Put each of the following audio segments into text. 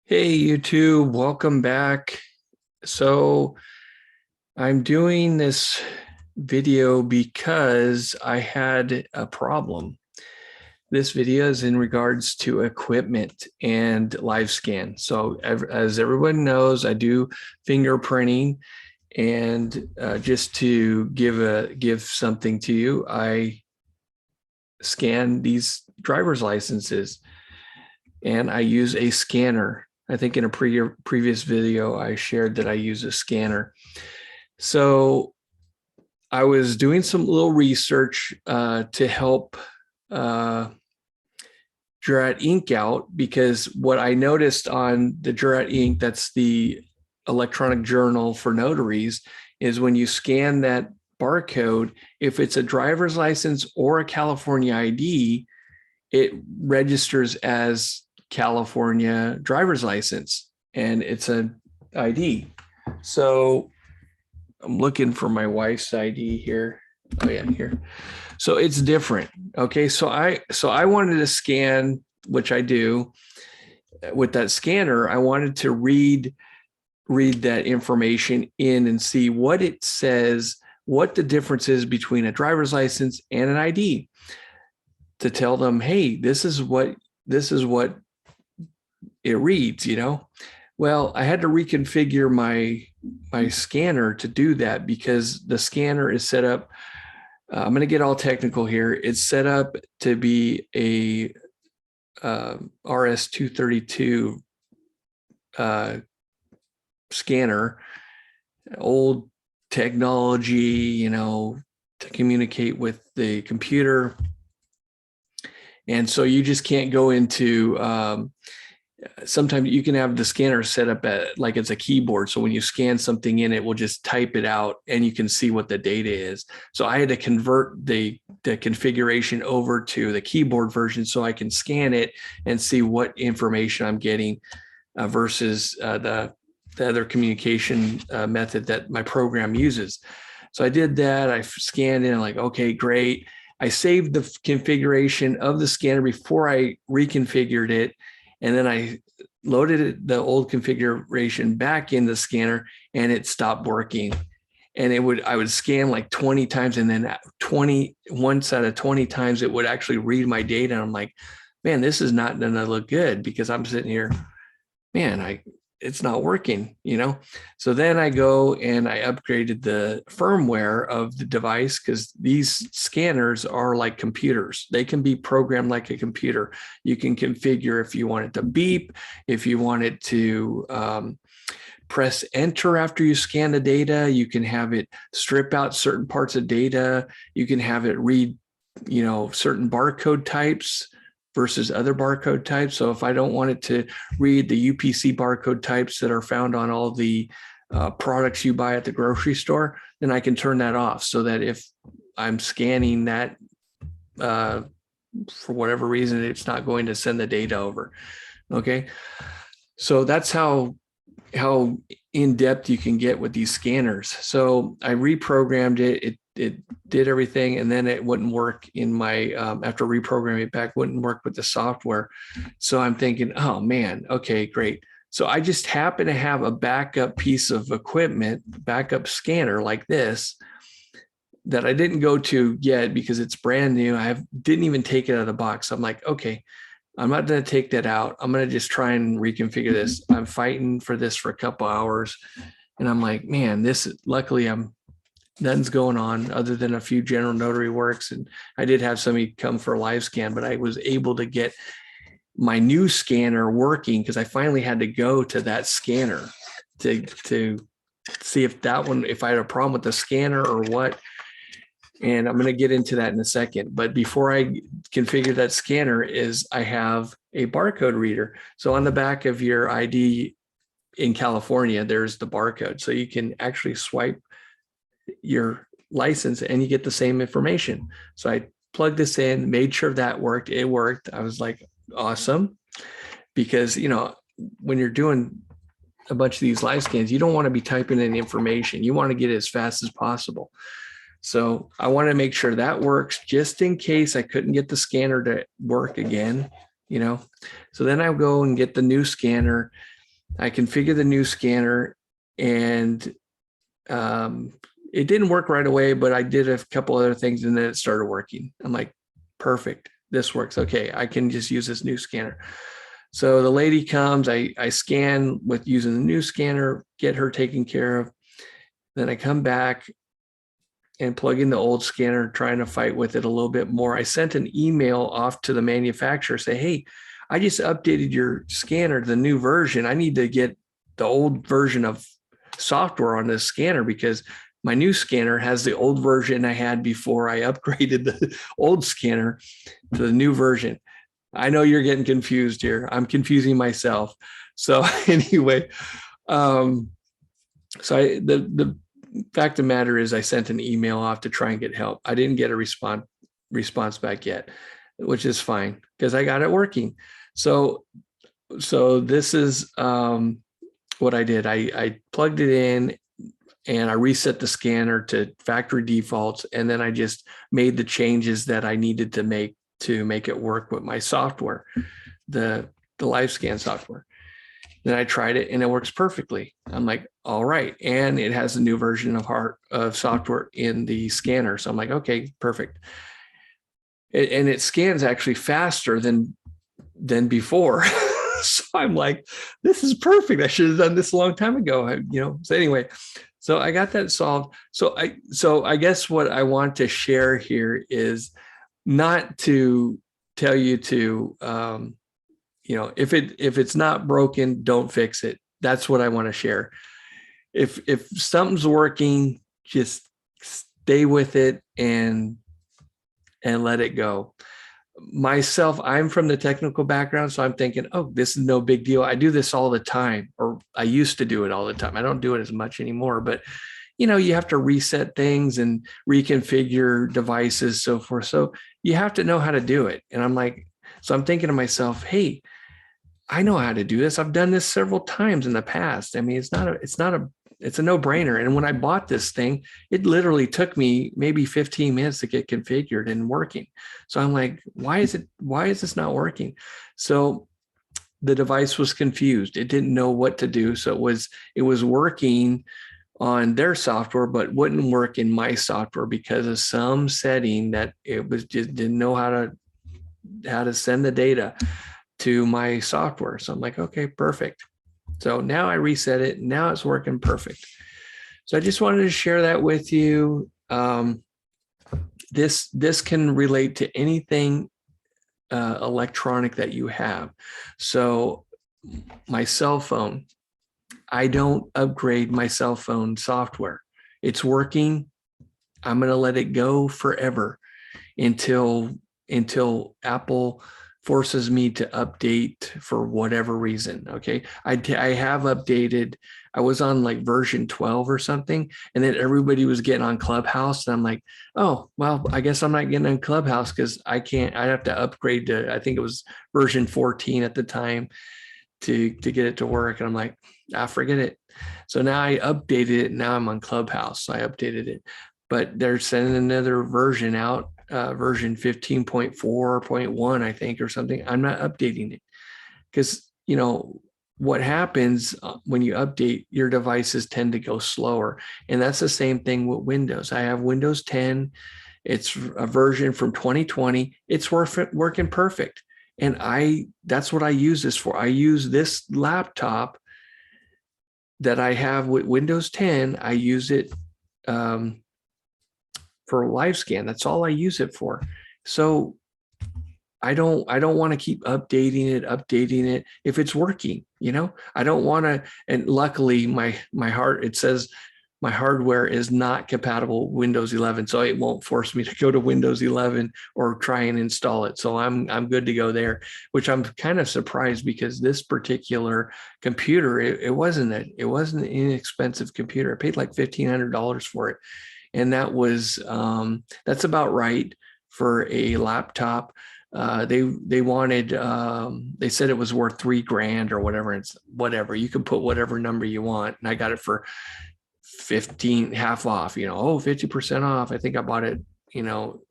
Hey, YouTube, welcome back. So I'm doing this video because I had a problem. This video is in regards to equipment and live scan. So as everyone knows, I do fingerprinting, and just to give something to you, I scan these driver's licenses and I use a scanner. I think in a previous video, I shared that I use a scanner. So I was doing some little research to help Jurat Ink out, because what I noticed on the Jurat Ink, that's the electronic journal for notaries, is when you scan that barcode, if it's a driver's license or a California ID, it registers as California driver's license and it's an ID. So I'm looking for my wife's ID here. Oh yeah, here. So it's different. Okay. So I wanted to scan, which I do with that scanner. I wanted to read that information in and see what it says, what the difference is between a driver's license and an ID, to tell them, hey, this is what it reads, Well, I had to reconfigure my scanner to do that, because the scanner is set up. I'm going to get all technical here. It's set up to be a RS-232 scanner, old technology, to communicate with the computer. And so you just can't go into, sometimes you can have the scanner set up like it's a keyboard. So when you scan something in, it will just type it out and you can see what the data is. So I had to convert the configuration over to the keyboard version so I can scan it and see what information I'm getting versus the other communication method that my program uses. So I did that. I scanned in, I'm like, okay, great. I saved the configuration of the scanner before I reconfigured it. And then I loaded the old configuration back in the scanner and it stopped working. And I would scan like 20 times, and then once out of 20 times, it would actually read my data. And I'm like, man, this is not going to look good, because I'm sitting here, man, it's not working, So then I go and I upgraded the firmware of the device, because these scanners are like computers. They can be programmed like a computer. You can configure if you want it to beep, if you want it to press enter after you scan the data. You can have it strip out certain parts of data. You can have it read, certain barcode types versus other barcode types. So if I don't want it to read the UPC barcode types that are found on all the products you buy at the grocery store, then I can turn that off, so that if I'm scanning that, for whatever reason, it's not going to send the data over. Okay. So that's how in depth you can get with these scanners. So I reprogrammed it. It did everything, and then it wouldn't work in my, after reprogramming it back, wouldn't work with the software. So I'm thinking, oh man, okay, great. So I just happen to have a backup piece of equipment, backup scanner like this, that I didn't go to yet because it's brand new. Didn't even take it out of the box. I'm like, okay, I'm not going to take that out. I'm going to just try and reconfigure this. I'm fighting for this for a couple hours. And I'm like, man, luckily nothing's going on other than a few general notary works. And I did have somebody come for a live scan, but I was able to get my new scanner working, because I finally had to go to that scanner to see if I had a problem with the scanner or what. And I'm going to get into that in a second. But before I configure that scanner, I have a barcode reader. So on the back of your ID in California, there's the barcode. So you can actually swipe your license and you get the same information. So I plugged this in, made sure that worked. It worked. I was like, awesome. Because, when you're doing a bunch of these live scans, you don't want to be typing in information. You want to get it as fast as possible. So I want to make sure that works, just in case I couldn't get the scanner to work again, So then I'll go and get the new scanner. I configure the new scanner, and it didn't work right away, but I did a couple other things and then it started working. I'm like, perfect. This works. Okay, I can just use this new scanner. So the lady comes, I scan with using the new scanner, get her taken care of. Then I come back and plug in the old scanner, trying to fight with it a little bit more. I sent an email off to the manufacturer, say, hey, I just updated your scanner to the new version. I need to get the old version of software on this scanner because my new scanner has the old version I had before I upgraded the old scanner to the new version. I know you're getting confused here. I'm confusing myself. So anyway, the fact of the matter is I sent an email off to try and get help. I didn't get a response back yet, which is fine because I got it working. So this is what I did. I plugged it in and I reset the scanner to factory defaults. And then I just made the changes that I needed to make it work with my software, the LiveScan software. Then I tried it and it works perfectly. I'm like, all right. And it has a new version of software in the scanner. So I'm like, okay, perfect. And it scans actually faster than before. So I'm like, this is perfect. I should have done this a long time ago. So anyway, so I got that solved. So I guess what I want to share here is not to tell you to, if it's not broken, don't fix it. That's what I want to share. If something's working, just stay with it and let it go. Myself, I'm from the technical background, so I'm thinking, oh, this is no big deal. I do this all the time, or I used to do it all the time. I don't do it as much anymore, but you have to reset things and reconfigure devices, so forth. So you have to know how to do it. And I'm like, so I'm thinking to myself, hey, I know how to do this. I've done this several times in the past. I mean, it's a no-brainer. And when I bought this thing, it literally took me maybe 15 minutes to get configured and working. So I'm like, why is this not working? So the device was confused. It didn't know what to do. So it was working on their software, but wouldn't work in my software because of some setting that it was just didn't know how to send the data to my software. So I'm like, okay, perfect. So now I reset it. Now it's working perfect. So I just wanted to share that with you. This can relate to anything electronic that you have. So my cell phone, I don't upgrade my cell phone software. It's working. I'm going to let it go forever until Apple forces me to update for whatever reason. Okay. I have updated. I was on like version 12 or something, and then everybody was getting on Clubhouse. And I'm like, oh, well, I guess I'm not getting on Clubhouse because I have to upgrade to, I think it was version 14 at the time to get it to work. And I'm like, forget it. So now I updated it. Now I'm on Clubhouse. So I updated it, but they're sending another version out, version 15.4.1, I think, or something. I'm not updating it because, what happens when you update, your devices tend to go slower. And that's the same thing with Windows. I have Windows 10. It's a version from 2020. It's working perfect. And that's what I use this for. I use this laptop that I have with Windows 10. I use it for LiveScan. That's all I use it for. So I don't want to keep updating it if it's working. I don't want to. And luckily, it says my hardware is not compatible with Windows 11, so it won't force me to go to Windows 11 or try and install it. So I'm good to go there, which I'm kind of surprised because this particular computer, it wasn't an inexpensive computer. I paid like $1,500 for it, and that's about right for a laptop. They wanted, they said it was worth $3,000 or whatever. It's whatever. You can put whatever number you want. And I got it for 15, half off, 50% off. I think I bought it,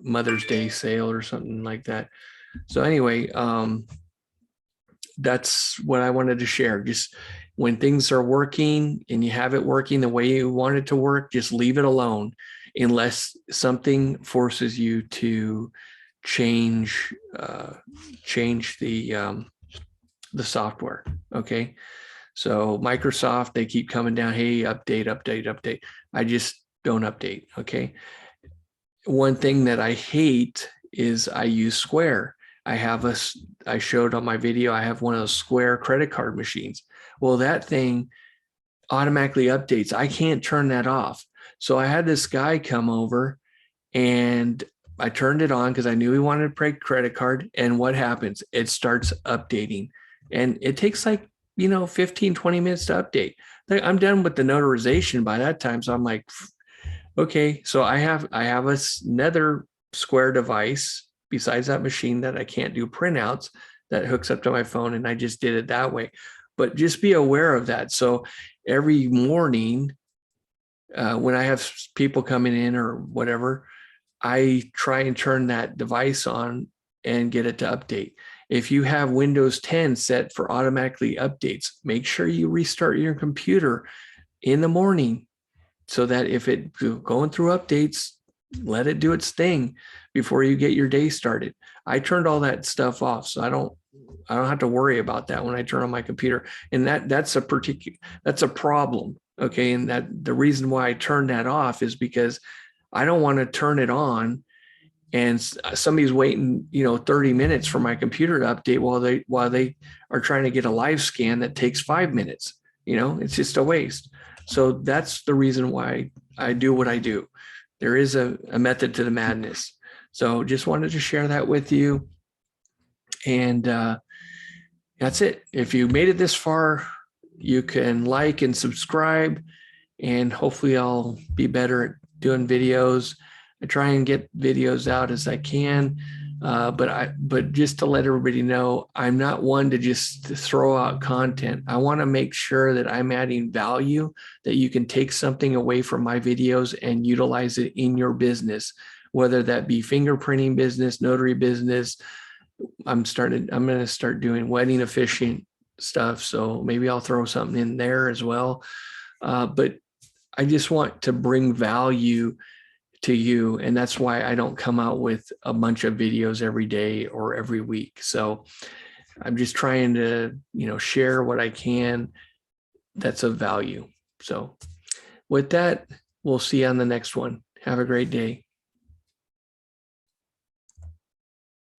Mother's Day sale or something like that. So anyway, that's what I wanted to share. Just when things are working and you have it working the way you want it to work, just leave it alone unless something forces you to change the software. Okay. So Microsoft, they keep coming down, hey, update, update, update. I just don't update. Okay. One thing that I hate is I use Square. I showed on my video, I have one of those Square credit card machines. Well, that thing automatically updates. I can't turn that off. So I had this guy come over and I turned it on because I knew he wanted to pay credit card. And what happens? It starts updating. And it takes like, 15, 20 minutes to update. I'm done with the notarization by that time. So I'm like, okay. So I have another Square device besides that machine that I can't do printouts that hooks up to my phone. And I just did it that way. But just be aware of that. So every morning, when I have people coming in or whatever, I try and turn that device on and get it to update. If you have Windows 10 set for automatically updates, make sure you restart your computer in the morning so that if it going through updates, let it do its thing before you get your day started. I turned all that stuff off, so I don't have to worry about that when I turn on my computer. And that's a problem. Okay. And that the reason why I turned that off is because I don't want to turn it on and somebody's waiting, 30 minutes for my computer to update while they are trying to get a live scan that takes 5 minutes. It's just a waste. So that's the reason why I do what I do. There is a method to the madness. So just wanted to share that with you. And that's it. If you made it this far, you can like and subscribe, and hopefully I'll be better at doing videos. I try and get videos out as I can, but just to let everybody know, I'm not one to just throw out content. I want to make sure that I'm adding value, that you can take something away from my videos and utilize it in your business, whether that be fingerprinting business, notary business. I'm going to start doing wedding officiant stuff. So maybe I'll throw something in there as well. But I just want to bring value to you. And that's why I don't come out with a bunch of videos every day or every week. So I'm just trying to, share what I can that's of value. So with that, we'll see you on the next one. Have a great day.